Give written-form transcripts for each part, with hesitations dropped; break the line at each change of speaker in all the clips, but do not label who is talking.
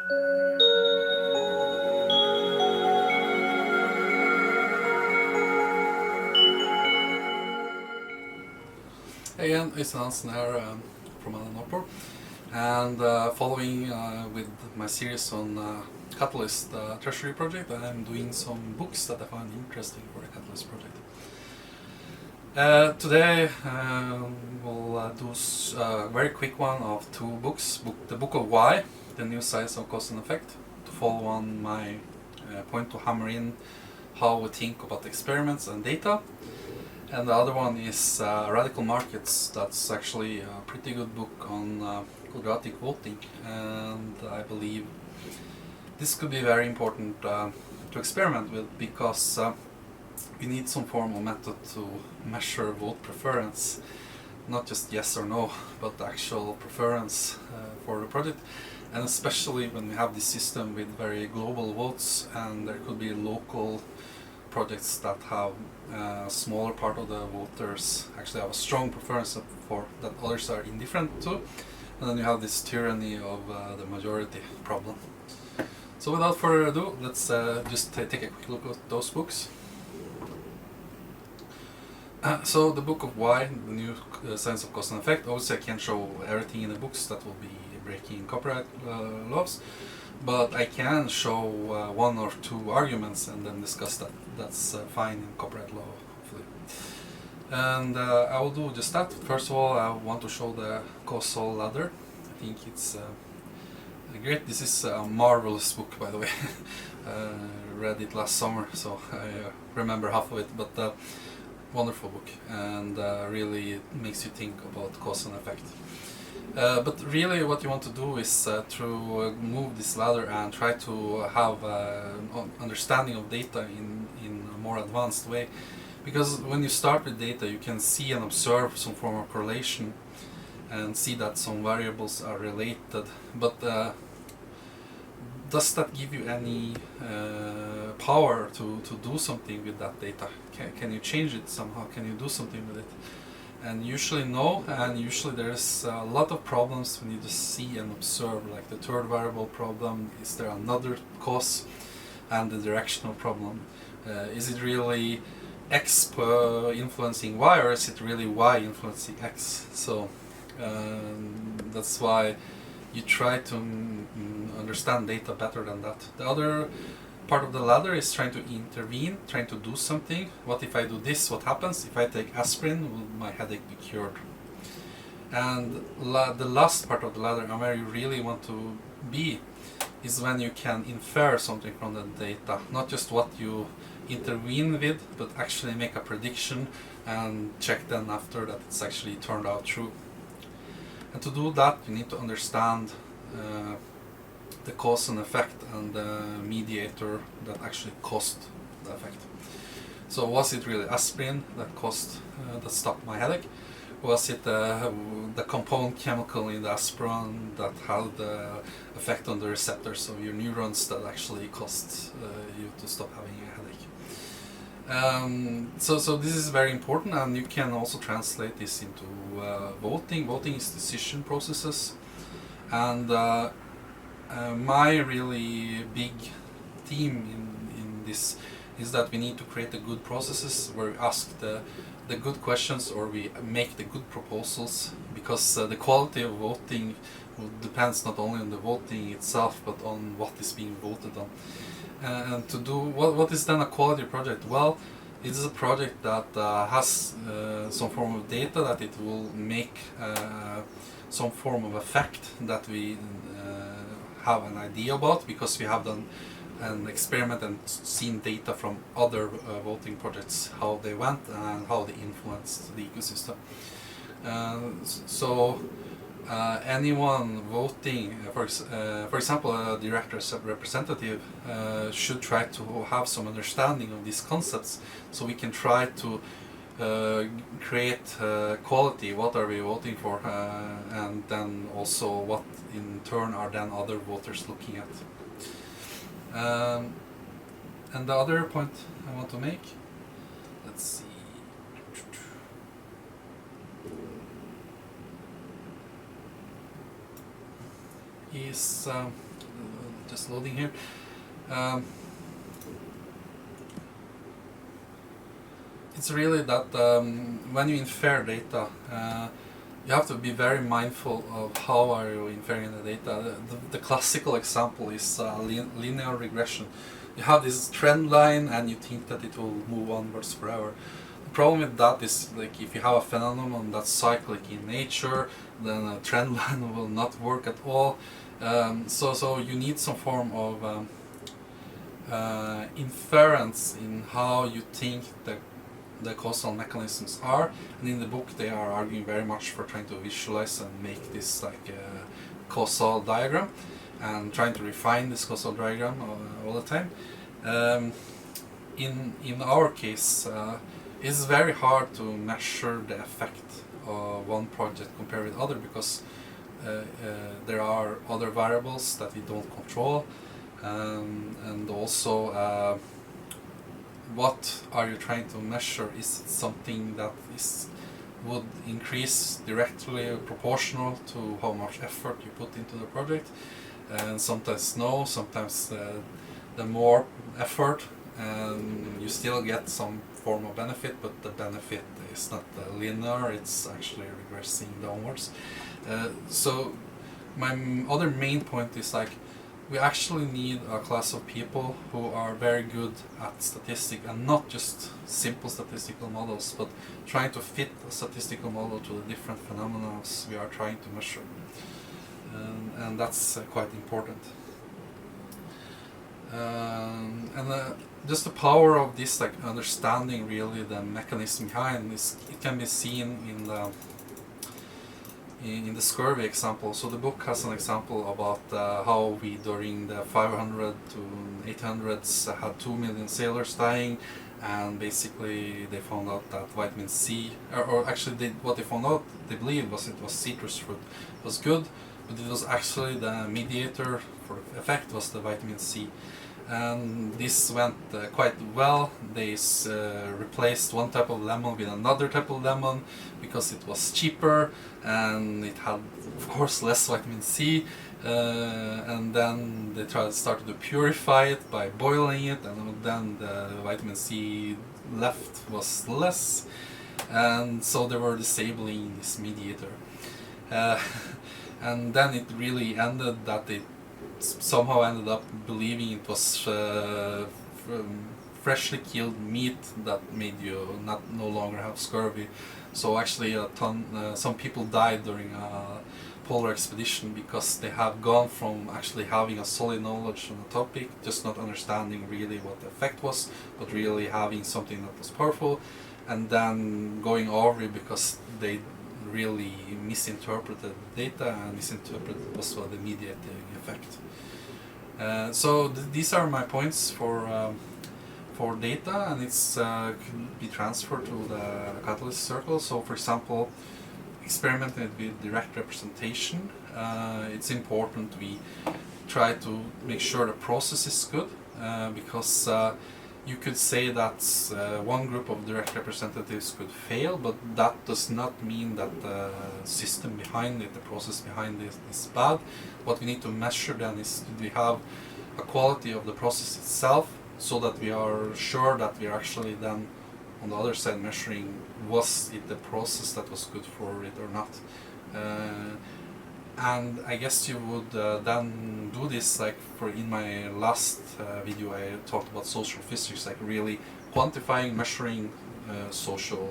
Hey again, Øystein Hansen here from Northport, and following with my series on Catalyst Treasury project, I'm doing some books that I find interesting for the Catalyst project. Today we'll do a very quick one of two books. The book of Why, the new science of cause and effect, to follow on my point to hammer in how we think about experiments and data. And the other one is Radical Markets. That's actually a pretty good book on quadratic voting, and I believe this could be very important to experiment with, because we need some form of method to measure vote preference, not just yes or no, but the actual preference for the project, and especially when we have this system with very global votes, and there could be local projects that have a smaller part of the voters actually have a strong preference for that others are indifferent to, and then you have this tyranny of the majority problem. So without further ado, let's just take a quick look at those books. So the book of Why, the new science of cause and effect. Obviously I can't show everything in the books, that will be breaking copyright laws. But I can show one or two arguments and then discuss that. That's fine in copyright law, hopefully. And I will do just that. First of all, I want to show the causal ladder. I think it's great. This is a marvelous book, by the way. Read it last summer, so I remember half of it. But wonderful book, and really makes you think about cause and effect. But really what you want to do is to move this ladder and try to have an understanding of data in a more advanced way. Because when you start with data, you can see and observe some form of correlation and see that some variables are related. But does that give you any power to do something with that data? Can you change it somehow? Can you do something with it? And usually no, and usually there's a lot of problems when you just see and observe, like the third variable problem. Is there another cause? And the directional problem. Is it really X influencing Y, or is it really Y influencing X? So that's why you try to understand data better than that. The other part of the ladder is trying to intervene, trying to do something. What if I do this? What happens? If I take aspirin, will my headache be cured? And the last part of the ladder, and where you really want to be, is when you can infer something from the data. Not just what you intervene with, but actually make a prediction and check then after that it's actually turned out true. And to do that, you need to understand the cause and effect and the mediator that actually caused the effect. So was it really aspirin that caused that stopped my headache? Was it the compound chemical in the aspirin that had the effect on the receptors of your neurons that actually caused you to stop having a headache? So this is very important, and you can also translate this into voting. Voting is decision processes, and my really big theme in this is that we need to create the good processes where we ask the good questions, or we make the good proposals, because the quality of voting depends not only on the voting itself but on what is being voted on. And to do what is then a quality project? Well, it is a project that has some form of data that it will make some form of effect that we have an idea about, because we have done an experiment and seen data from other voting projects, how they went and how they influenced the ecosystem. So anyone voting, for example, a director representative should try to have some understanding of these concepts, so we can try to create quality. What are we voting for, and then also what in turn are then other voters looking at. And the other point I want to make, let's see, is just loading here. Um, it's really that when you infer data, you have to be very mindful of how are you inferring the data. The classical example is linear regression. You have this trend line and you think that it will move onwards forever. The problem with that is, like, if you have a phenomenon that's cyclic in nature, then a trend line will not work at all. So you need some form of inference in how you think the causal mechanisms are, and in the book they are arguing very much for trying to visualize and make this like a causal diagram and trying to refine this causal diagram all the time. In our case, it's very hard to measure the effect of one project compared with other, because there are other variables that we don't control, and also what are you trying to measure? Is it something that would increase directly proportional to how much effort you put into the project? And sometimes no, sometimes the more effort and you still get some form of benefit, but the benefit is not linear, it's actually regressing downwards. So my other main point is, like, we actually need a class of people who are very good at statistics, and not just simple statistical models, but trying to fit a statistical model to the different phenomena we are trying to measure. And that's quite important. Just the power of this, like, understanding really the mechanism behind this, it can be seen in the scurvy example. So the book has an example about how we during the 500 to 800s had 2 million sailors dying, and basically they found out that vitamin C, or actually what they found out, they believed it was citrus fruit was good, but it was actually the mediator for effect was the vitamin C. And this went quite well. They replaced one type of lemon with another type of lemon because it was cheaper and it had, of course, less vitamin C. And then they started to purify it by boiling it, and then the vitamin C left was less, and so they were disabling this mediator. And then it really ended that they somehow ended up believing it was freshly killed meat that made you no longer have scurvy. So actually some people died during a polar expedition because they have gone from actually having a solid knowledge on the topic, just not understanding really what the effect was, but really having something that was powerful, and then going over it because they really misinterpreted data and misinterpreted also the mediating effect. So these are my points for data, and it's could be transferred to the catalyst circle. So for example, experimenting with direct representation, it's important we try to make sure the process is good, because you could say that one group of direct representatives could fail, but that does not mean that the system behind it, the process behind it, is bad. What we need to measure then is, do we have a quality of the process itself, so that we are sure that we are actually then on the other side measuring, was it the process that was good for it or not. And I guess you would then do this, like in my last video I talked about social physics, like really quantifying, measuring social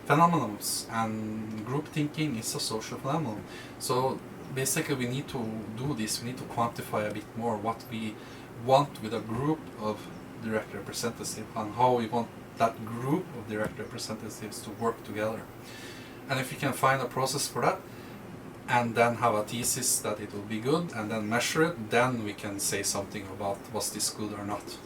phenomena, and group thinking is a social phenomenon. So basically we need to do this, we need to quantify a bit more what we want with a group of direct representatives and how we want that group of direct representatives to work together. And if we can find a process for that, and then have a thesis that it will be good, and then measure it, then we can say something about was this good or not.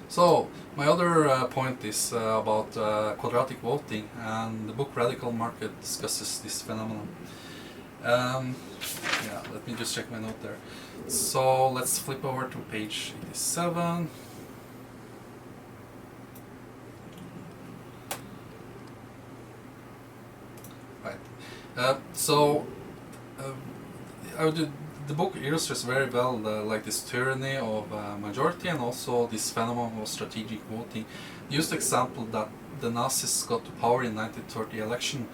So my other point is about quadratic voting, and the book Radical Market discusses this phenomenon. Yeah, let me just check my note there. So let's flip over to page 87. Right. I would the book illustrates very well like this tyranny of majority and also this phenomenon of strategic voting. Used the example that the Nazis got to power in 1930 election.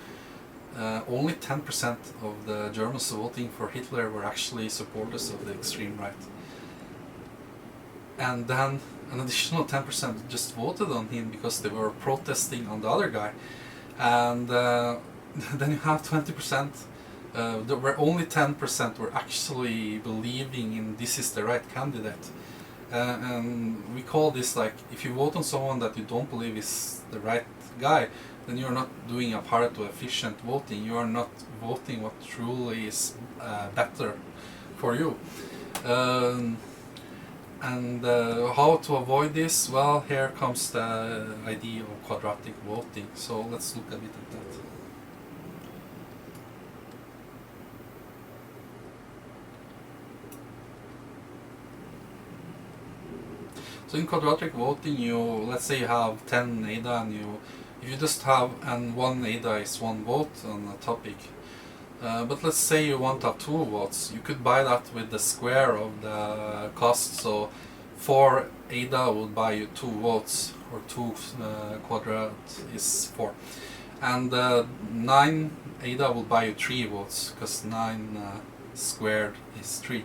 Only 10% of the Germans voting for Hitler were actually supporters of the extreme right. And then an additional 10% just voted on him because they were protesting on the other guy. And then you have 20%, where only 10% were actually believing in this is the right candidate. And we call this like, if you vote on someone that you don't believe is the right guy, then you're not doing a Pareto efficient voting. You are not voting what truly is better for you. And how to avoid this? Well, here comes the idea of quadratic voting. So let's look a bit at that. So in quadratic voting, let's say you have 10 ADA, and if you just have, and one ADA is one vote on a topic. But let's say you want to have 2 votes, you could buy that with the square of the cost. So 4 ADA would buy you 2 votes, or 2 quadrat is 4. And 9 ADA will buy you 3 votes, because 9 squared is 3.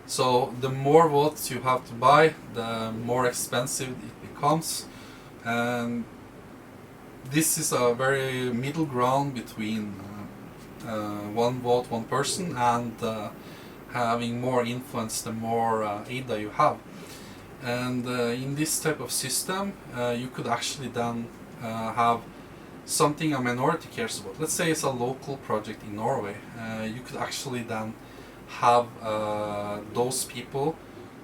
So the more votes you have to buy, the more expensive it becomes. And this is a very middle ground between one vote, one person, and having more influence the more ADA you have. And in this type of system, you could actually then have something a minority cares about. Let's say it's a local project in Norway. You could actually then have those people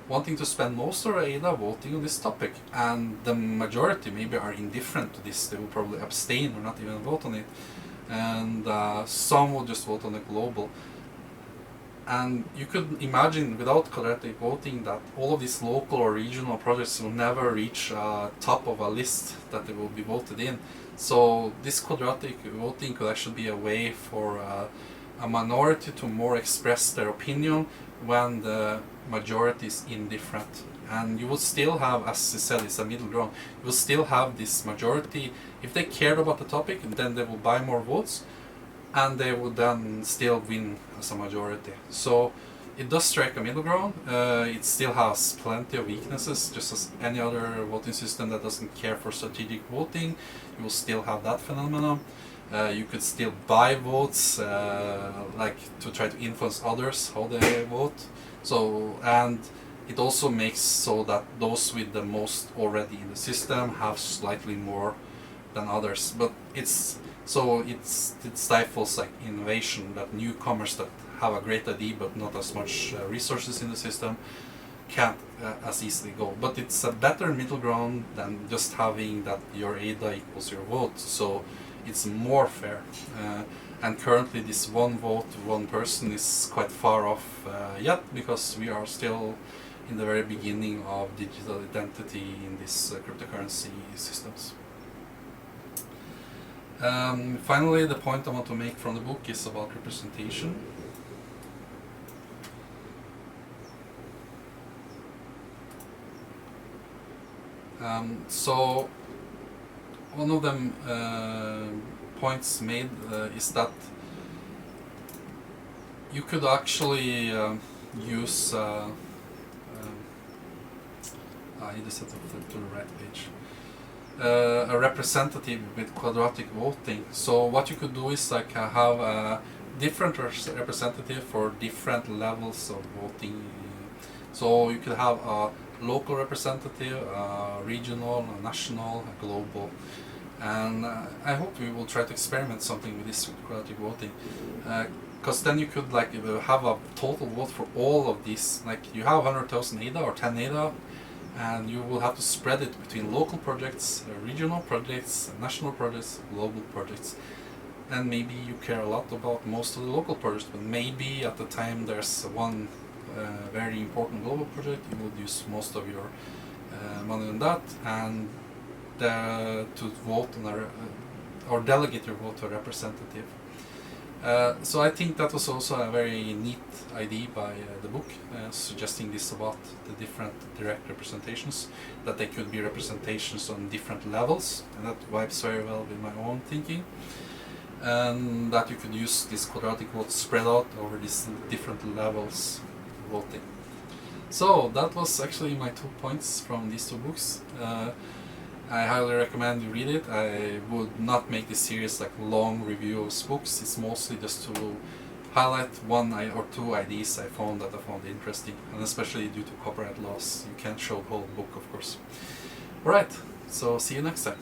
wanting to spend most of their ADA voting on this topic, and the majority maybe are indifferent to this. They will probably abstain or not even vote on it, and some will just vote on the global. And you could imagine without quadratic voting that all of these local or regional projects will never reach top of a list that they will be voted in. So this quadratic voting could actually be a way for a minority to more express their opinion when the majority is indifferent. And you will still have, as I said, it's a middle ground, you will still have this majority. If they cared about the topic, then they will buy more votes, and they would then still win as a majority. So it does strike a middle ground. It still has plenty of weaknesses, just as any other voting system that doesn't care for strategic voting. You will still have that phenomenon. You could still buy votes, like to try to influence others how they vote. So, and it also makes so that those with the most already in the system have slightly more than others. But it stifles like innovation, that newcomers that have a great idea but not as much resources in the system can't as easily go. But it's a better middle ground than just having that your ADA equals your vote. So it's more fair. And currently this one vote, one person is quite far off yet, because we are still in the very beginning of digital identity in these cryptocurrency systems. Finally, the point I want to make from the book is about representation. So one of them points made is that you could actually use I need to set up to the right page. A representative with quadratic voting. So what you could do is like have a different representative for different levels of voting. So you could have a local representative, a regional, a national, a global. And I hope we will try to experiment something with this quadratic voting, because then you could like have a total vote for all of these. Like you have 100,000 ADA or 10 ADA, and you will have to spread it between local projects, regional projects, national projects, global projects. And maybe you care a lot about most of the local projects, but maybe at the time there's one very important global project, you would use most of your money on that, and to vote on or delegate your vote to a representative. So I think that was also a very neat idea by the book, suggesting this about the different direct representations, that they could be representations on different levels, and that vibes very well with my own thinking, and that you could use this quadratic vote spread out over these different levels of voting. So that was actually my 2 points from these 2 books. I highly recommend you read it. I would not make this series like long review of books. It's mostly just to highlight 1 or 2 ideas I found interesting, and especially due to copyright laws, you can't show the whole book, of course. Alright, so see you next time.